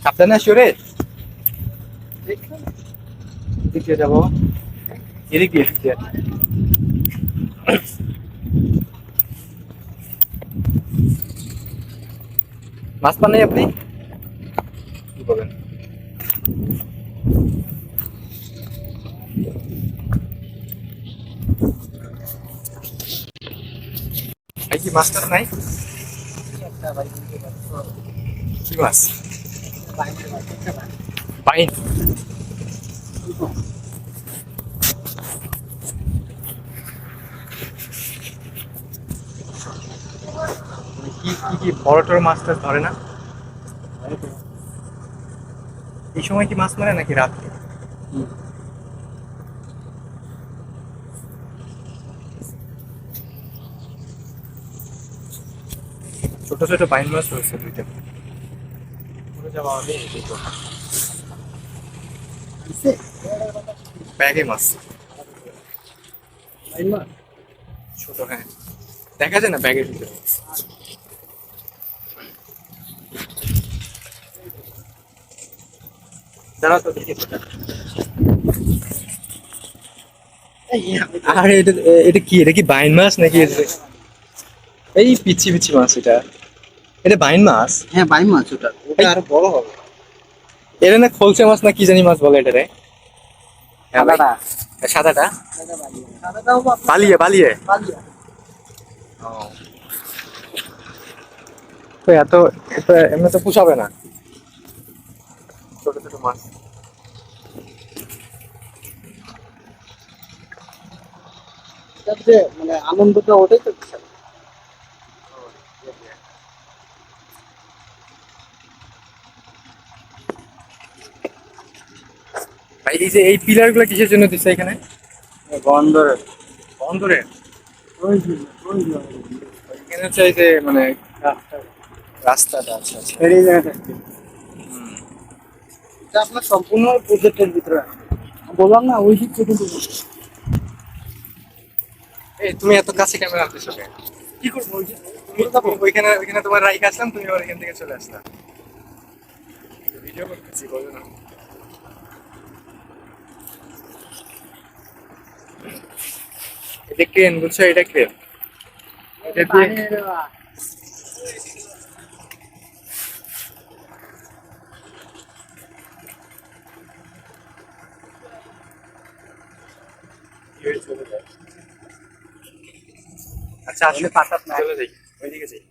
সাবধানে আসিও রে। এদিক দিয়ে যাবো, এদিক দিয়ে এদিক দিয়ে। মাছ পান নাই আপনি? কি বলেন? ভাই কি মাছ টাছ নাই? কি মাছ? বাইন। কি কি কি বড় টড় মাছ টাছ ধরে না? এই সময় কি মাছ মারে নাকি রাত্রে? ছোট ছোট বাইন মাছ রয়েছে দুইটা। ব্যাগে মাছ ছোট, হ্যাঁ দেখা যায় না ব্যাগের ভিতরে। দাঁড়াও তো দেখি কোথায়। আরে এটা এটা কি, এটা কি বাইন মাছ নাকি? এই পিচ্ছি পিচ্ছি মাছ এটা, এটা বাইন মাছ। হ্যাঁ বাইম মাছ ওটা, ওটা আরো বড় হবে। এটা না খোলসে মাছ না কি জানি মাছ বলে এটারে? হ্যাঁ ভাই। সাদাটা সাদাটা সাদাটাও বালিয়ে বালিয়ে। বালিয়া। ও, তো এত এত এমনি তো পুষাবে না, ছোট ছোট মাছ। এটাতে মানে আনন্দটা ওটাই তো বিশাল। ভাই এই যে এই পিলার গুলো কিসের জন্য দিচ্ছে এখানে? বন্দরের বন্দরে? ওই যে ওই যে এখানে হচ্ছে এই যে মানে রাস্তাটা, আচ্ছা আচ্ছা। এই জায়গাটা এটা আপনার সম্পূর্ণ প্রজেক্টের ভিতরে আছে। বললাম না ওই দিক থেকে কিন্তু এই তুমি এত কাছে ক্যামেরা আনতেছো কেন? কি করবো ওই যে তুমি ওইখানে ওইখানে তোমার রাইক আসলাম, তুমি আবার এখান থেকে চলে আসলা। ভিডিও করতেছি বলো না। এটা ক্রেন বুঝছো, এটা ক্রেন। এটা দিয়ে চলে যায়। আচ্ছা আসলে পাতা চলে যাই, ওইদিকে যাই।